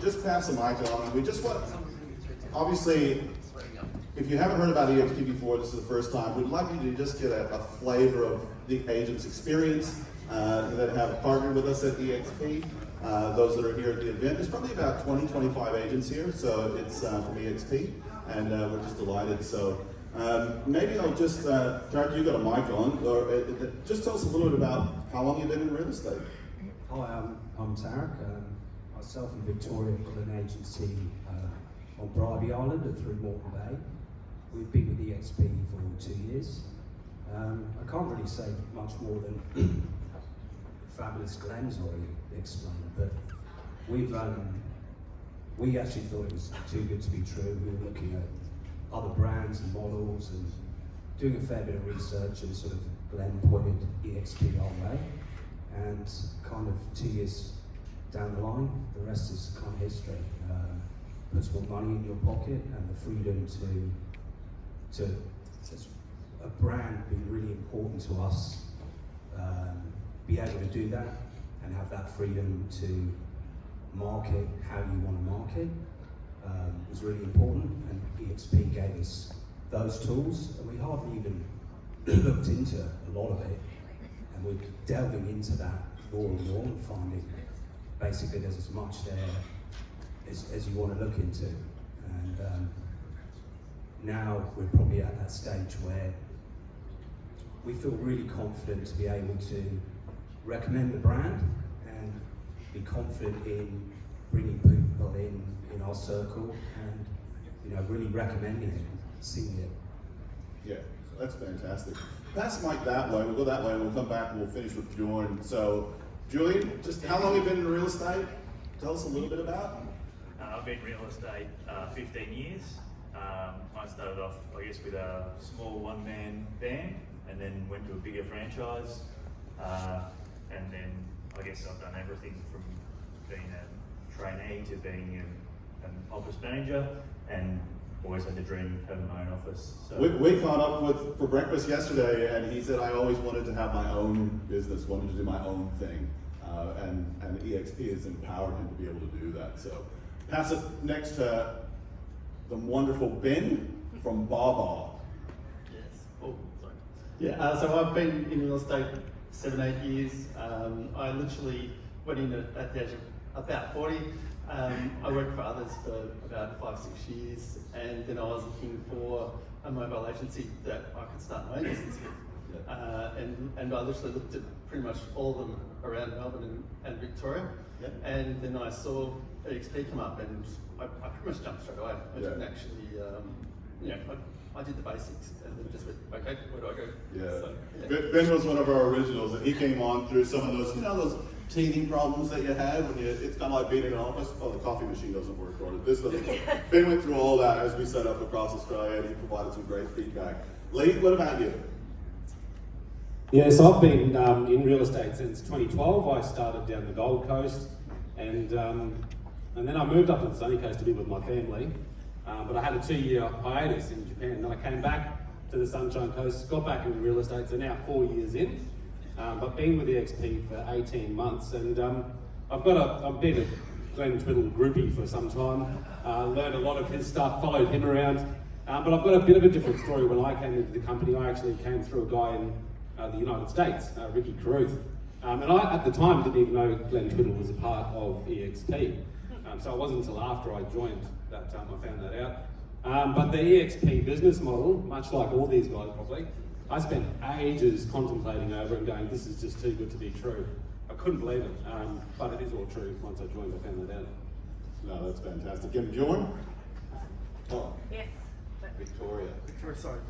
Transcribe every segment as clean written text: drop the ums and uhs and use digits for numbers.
just pass the mic on, and we just want, obviously, if you haven't heard about EXP before, this is the first time, we'd like you to just get a flavor of the agent's experience that have partnered with us at EXP. Those that are here at the event, there's probably about 20, 25 agents here, so it's from EXP, and we're just delighted. So maybe I'll just, Tarek, you got a mic on, or just tell us a little bit about how long you've been in real estate. Hi, I'm Tarek. Myself and Victoria have got an agency on Bribie Island and through Moreton Bay. We've been with EXP for 2 years. I can't really say much more than fabulous Glenn's already explained, but we actually thought it was too good to be true. We were looking at other brands and models and doing a fair bit of research, and sort of Glenn pointed EXP our way, and kind of 2 years down the line, the rest is kind of history. Puts more money in your pocket and the freedom to as a brand being really important to us, be able to do that and have that freedom to market how you want to market was really important, and EXP gave us those tools, and we hardly even looked into a lot of it, and we're delving into that more and more and finding basically there's as much there as you want to look into. And now we're probably at that stage where we feel really confident to be able to recommend the brand and be confident in bringing people in our circle and really recommending it, seeing it. Yeah, that's fantastic. Pass the mic that way, we'll go that way, and we'll come back and we'll finish with Jordan. So, Julian, just how long have you been in real estate? Tell us a little bit about it. I've been in real estate 15 years. I started off, I guess, with a small one-man band, and then went to a bigger franchise. And then I guess I've done everything from being a trainee to being an office manager, and always had the dream of having my own office. So We caught up for breakfast yesterday, and he said I always wanted to have my own business, wanted to do my own thing, and EXP has empowered him to be able to do that. So pass it next to the wonderful Ben from Baba. Yes. Oh, sorry. Yeah. So I've been in real estate 7-8 years. I literally went in at the age of about 40. I worked for others for about 5-6 years, and then I was looking for a mobile agency that I could start my own business with. And I literally looked at pretty much all of them around Melbourne and Victoria, and then I saw EXP come up, and I pretty much jumped straight away. I didn't actually, I did the basics, and then just went, okay, where do I go? Yeah. So, yeah. Ben was one of our originals, and he came on through some of those, those teething problems that you have when it's kind of like being in an office. Oh, the coffee machine doesn't work, or this doesn't work. Ben went through all that as we set up across Australia, and he provided some great feedback. Lee, what about you? Yeah, so I've been in real estate since 2012. I started down the Gold Coast, and then I moved up to the Sunny Coast to be with my family. But I had a 2-year hiatus in Japan, and then I came back to the Sunshine Coast, got back into real estate, so now 4 years in. But been with EXP for 18 months, and I've been a Glenn Twiddle groupie for some time, learned a lot of his stuff, followed him around, but I've got a bit of a different story. When I came into the company, I actually came through a guy in the United States, Ricky Caruth, and I, at the time, didn't even know Glenn Twiddle was a part of EXP, so it wasn't until after I joined that I found that out. But the EXP business model, much like all these guys probably, I spent ages contemplating over and going, this is just too good to be true. I couldn't believe it, but it is all true. Once I joined, I found that out. No, that's fantastic. And Jordan? Oh, Yes. Victoria. Victoria, sorry.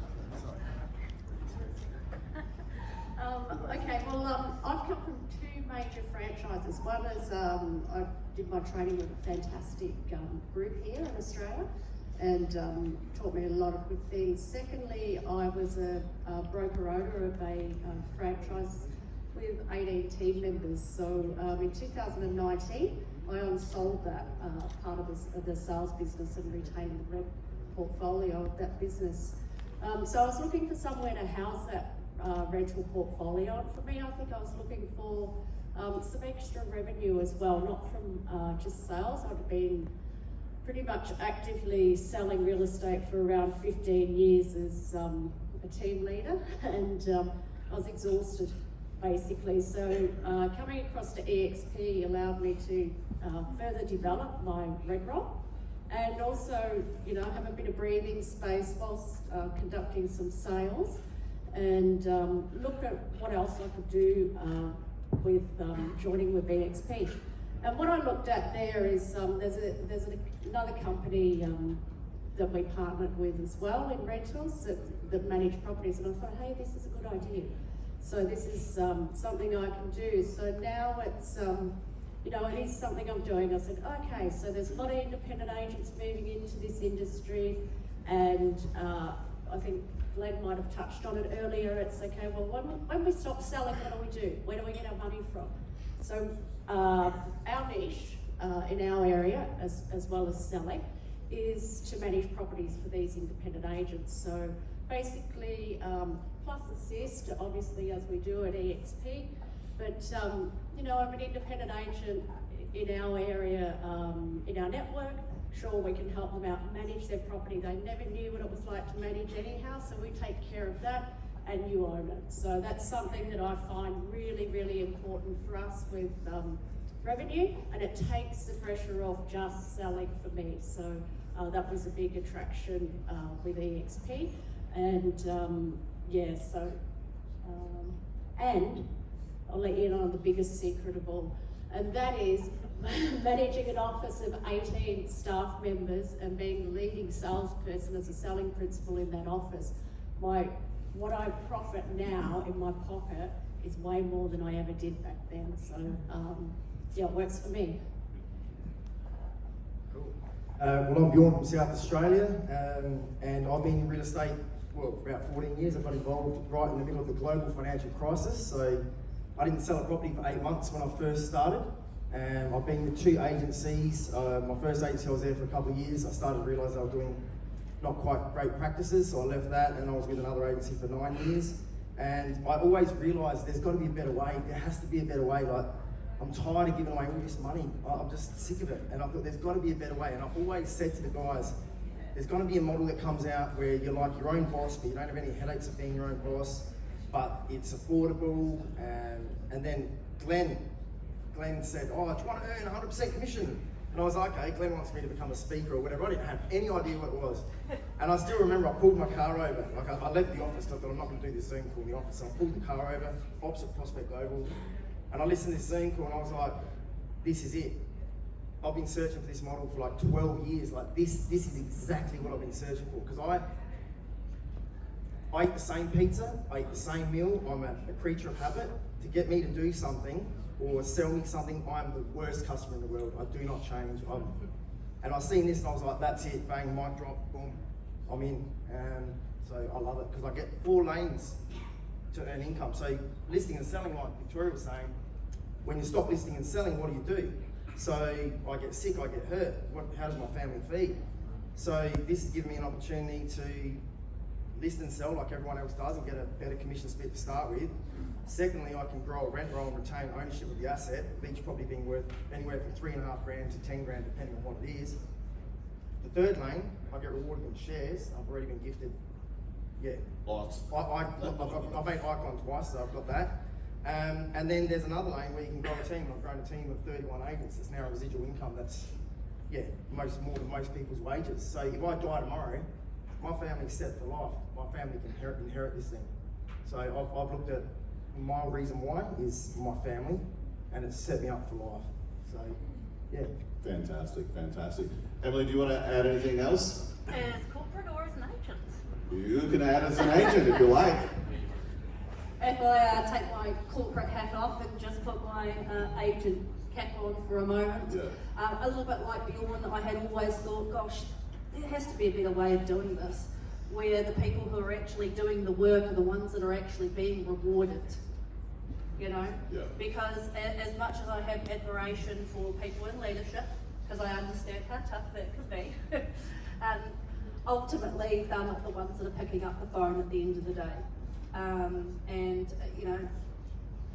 Okay, well, I've come from 2 major franchises. One is I did my training with a fantastic group here in Australia, and taught me a lot of good things. Secondly, I was a broker owner of a franchise with 18 team members. So in 2019, I unsold that part of the sales business and retained the portfolio of that business. So I was looking for somewhere to house that rental portfolio. And for me, I think I was looking for some extra revenue as well, not from just sales. I've been pretty much actively selling real estate for around 15 years as a team leader, and I was exhausted basically. So coming across to EXP allowed me to further develop my rent roll, and also, you know, have a bit of breathing space whilst conducting some sales, and look at what else I could do with joining with EXP. And what I looked at there is there's another company that we partnered with as well in rentals that manage properties, and I thought, hey, this is a good idea. So this is something I can do. So now it's, you know, it is something I'm doing. I said, okay, so there's a lot of independent agents moving into this industry, and I think Glenn might have touched on it earlier. It's okay, well, when we stop selling, what do we do? Where do we get our money from? So our niche in our area, as well as selling, is to manage properties for these independent agents. So basically, plus assist, obviously, as we do at EXP. But, you know, I'm an independent agent in our area, in our network. Sure, we can help them out manage their property. They never knew what it was like to manage anyhow, so we take care of that, and you own it. So that's something that I find really, really important for us with revenue, and it takes the pressure off just selling for me. So that was a big attraction with EXP. And yeah, so, and I'll let you in on the biggest secret of all, and that is managing an office of 18 staff members and being the leading salesperson as a selling principal in that office. What I profit now in my pocket is way more than I ever did back then. So yeah, it works for me. Cool. Well, I'm Bjorn from South Australia, and I've been in real estate, well, for about 14 years. I got involved right in the middle of the global financial crisis. So I didn't sell a property for 8 months when I first started. I've been with 2 agencies. My first agency, I was there for a couple of years. I started to realise I was doing not quite great practices, so I left that, and I was with another agency for 9 years. And I always realised there's got to be a better way. There has to be a better way. Like, I'm tired of giving away all this money. I'm just sick of it. And I thought there's got to be a better way. And I've always said to the guys, there's going to be a model that comes out where you're like your own boss, but you don't have any headaches of being your own boss, but it's affordable. And then Glenn said, oh, do you want to earn 100% commission? And I was like, okay, Glenn wants me to become a speaker or whatever. I didn't have any idea what it was. And I still remember I pulled my car over. Like I left the office because I thought I'm not going to do this Zoom call in the office. So I pulled the car over, opposite Prospect Oval, and I listened to this Zoom call and I was like, this is it. I've been searching for this model for like 12 years. Like this is exactly what I've been searching for. Because I eat the same pizza, I eat the same meal. I'm a creature of habit. To get me to do something or sell me something, I'm the worst customer in the world. I do not change. And I seen this and I was like, that's it, bang, mic drop, boom, I'm in. So I love it because I get 4 lanes to earn income. So listing and selling, like Victoria was saying, when you stop listing and selling, what do? So I get sick, I get hurt. How does my family feed? So this has given me an opportunity to list and sell like everyone else does and get a better commission split to start with. Secondly, I can grow a rent roll and retain ownership of the asset, each property being worth anywhere from $3.5 grand to 10 grand, depending on what it is. The third lane, I get rewarded in shares. I've already been gifted, yeah. Lots. I've made Icon twice, so I've got that. And then there's another lane where you can grow a team. I've grown a team of 31 agents. It's now a residual income that's, yeah, more than most people's wages. So if I die tomorrow, my family's set for life. My family can inherit this thing. So I've looked at my reason why is my family, and it's set me up for life. So, yeah. Fantastic. Emily, do you want to add anything else? As corporate or as an agent? You can add as an agent if you like. If I take my corporate hat off and just put my agent cap on for a moment, a little bit like Bjorn, I had always thought, gosh, there has to be a better way of doing this, where the people who are actually doing the work are the ones that are actually being rewarded, you know? Yeah. Because as much as I have admiration for people in leadership, because I understand how tough that can be, ultimately they're not the ones that are picking up the phone at the end of the day. And you know,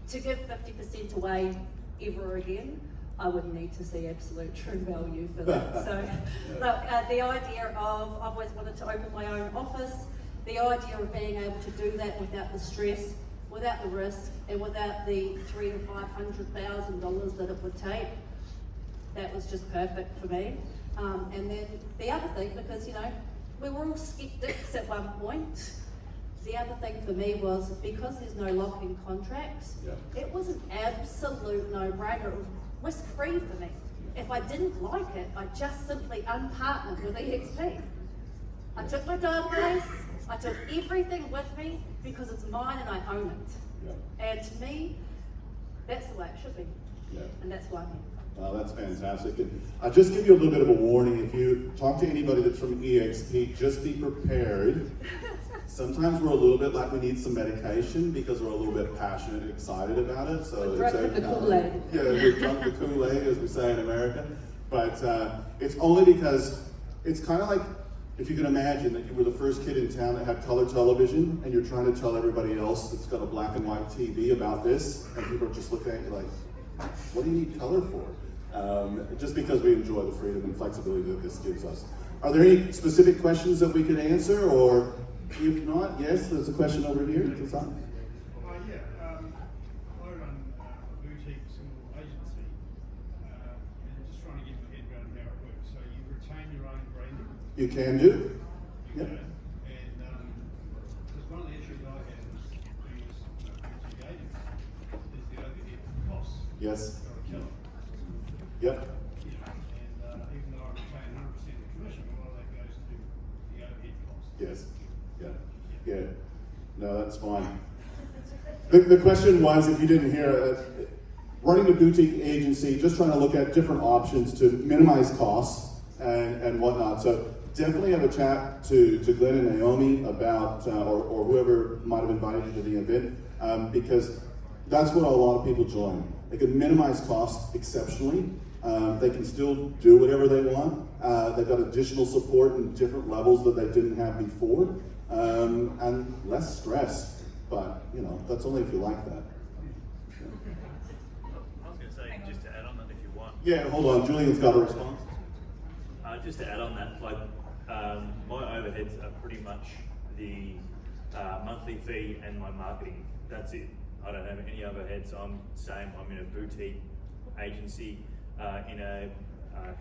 to give 50% away ever again, I would need to see absolute true value for that. So, look, the idea of, I've always wanted to open my own office, the idea of being able to do that without the stress, without the risk, and without the $300,000 to $500,000 that it would take, that was just perfect for me. And then the other thing, because, you know, we were all skeptics at one point, the other thing for me was, because there's no lock-in contracts, it was an absolute no-brainer. It was risk-free for me. If I didn't like it, I just simply unpartnered with EXP. I took my database, I took everything with me because it's mine and I own it. And to me, that's the way it should be. And that's why I'm here. Well, that's fantastic. And I'll just give you a little bit of a warning. If you talk to anybody that's from EXP, just be prepared. Sometimes we're a little bit like we need some medication because we're a little bit passionate and excited about it. So We've drunk the Kool-Aid. Yeah, we've drunk the Kool-Aid, as we say in America. But it's only because it's kind of like, if you can imagine that you were the first kid in town that had color television and you're trying to tell everybody else that's got a black and white TV about this, and people are just looking at you like, what do you need color for? Just because we enjoy the freedom and flexibility that this gives us. Are there any specific questions that we can answer, or if not, yes, there's a question over here. Hassan? I run a boutique single agency, and just trying to get my head around how it works. So you retain your own branding. You can do. You can. And because one of the issues I have is being a boutique agent is the overhead costs. Yes. Are a killer. Yep. You know, and even though I retain 100% of the commission, a lot of that goes to the overhead costs. Yes. Yeah. No, that's fine. The question was, if you didn't hear, running a boutique agency, just trying to look at different options to minimize costs and whatnot. So definitely have a chat to Glenn and Naomi about, or whoever might have invited you to the event, because that's what a lot of people join. They can minimize costs exceptionally. They can still do whatever they want. They've got additional support in different levels that they didn't have before, and less stress. But you know, that's only if you like that. I was going to say, just to add on that if you want. Yeah, hold on. Julian's got a response. Just to add on that, like my overheads are pretty much the monthly fee and my marketing. That's it. I don't have any overheads. I'm in a boutique agency in a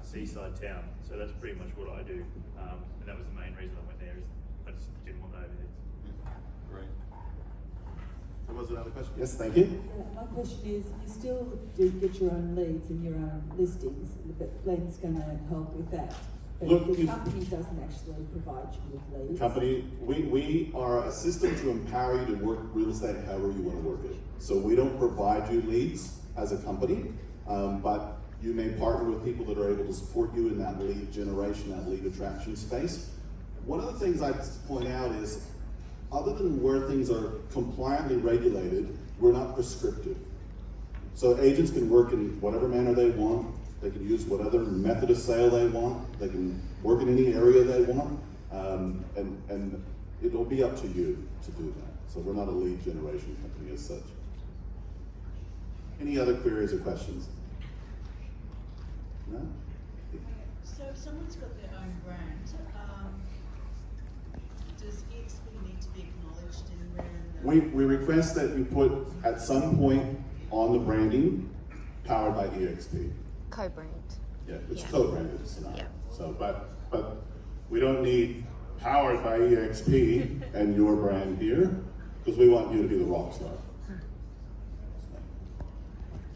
seaside town. So that's pretty much what I do. And that was the main reason I went there, is I just didn't want the overheads. Great. There was another question. Yes, thank you. My question is, you still do get your own leads and your own listings, but Glenn's going to help with that. But Look, the company doesn't actually provide you with leads. Company, we are a system to empower you to work real estate however you want to work it. So we don't provide you leads as a company, but you may partner with people that are able to support you in that lead generation, that lead attraction space. One of the things I'd point out is, other than where things are compliantly regulated, we're not prescriptive. So agents can work in whatever manner they want. They can use whatever method of sale they want. They can work in any area they want. And it'll be up to you to do that. So we're not a lead generation company as such. Any other queries or questions? No? So if someone's got their own brand, does EXP need to be acknowledged anywhere in the... We request that you put at some point on the branding, powered by EXP. Co-brand. Yeah, it's Yeah. co-branded, it's not. Yeah. So, but we don't need powered by EXP and your brand here, because we want you to be the rock star.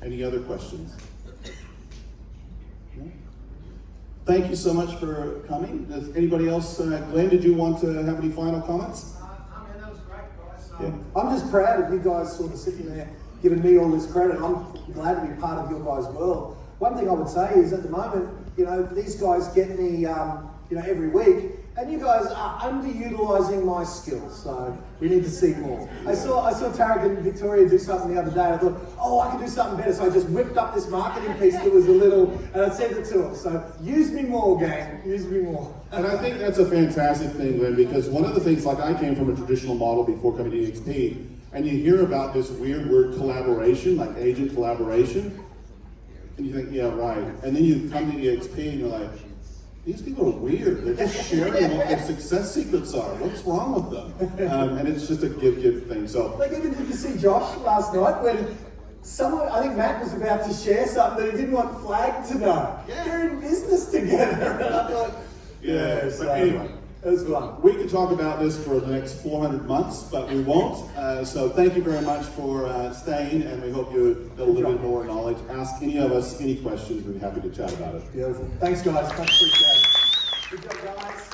Any other questions? No? Thank you so much for coming. Does anybody else, Glenn, did you want to have any final comments? That was great, guys. Yeah. I'm just proud of you guys sort of sitting there giving me all this credit. I'm glad to be part of your guys' world. One thing I would say is, at the moment, you know, these guys get me, every week, and you guys are underutilising my skills, so we need to see more. I saw Tarek and Victoria do something the other day. I thought, I could do something better, so I just whipped up this marketing piece that was a little, and I sent it to them. So use me more, gang. Use me more. And I think that's a fantastic thing, Glenn, because one of the things, like, I came from a traditional model before coming to EXP, and you hear about this weird word collaboration, like agent collaboration. And you think, yeah, right. And then you come to EXP and you're like, these people are weird. They're just sharing what their success secrets are. What's wrong with them? And it's just a give thing. So, Like, even did you see Josh last night when someone, I think Matt was about to share something that he didn't want Flag to know? Yeah. They're in business together. And I thought, yeah. so But anyway, it was fun. we could talk about this for the next 400 months, but we won't. So thank you very much for staying, and we hope you get a little bit more knowledge. Ask any of us any questions. We'd be happy to chat about it. Beautiful. Thanks, guys. Much appreciated. Good job, guys.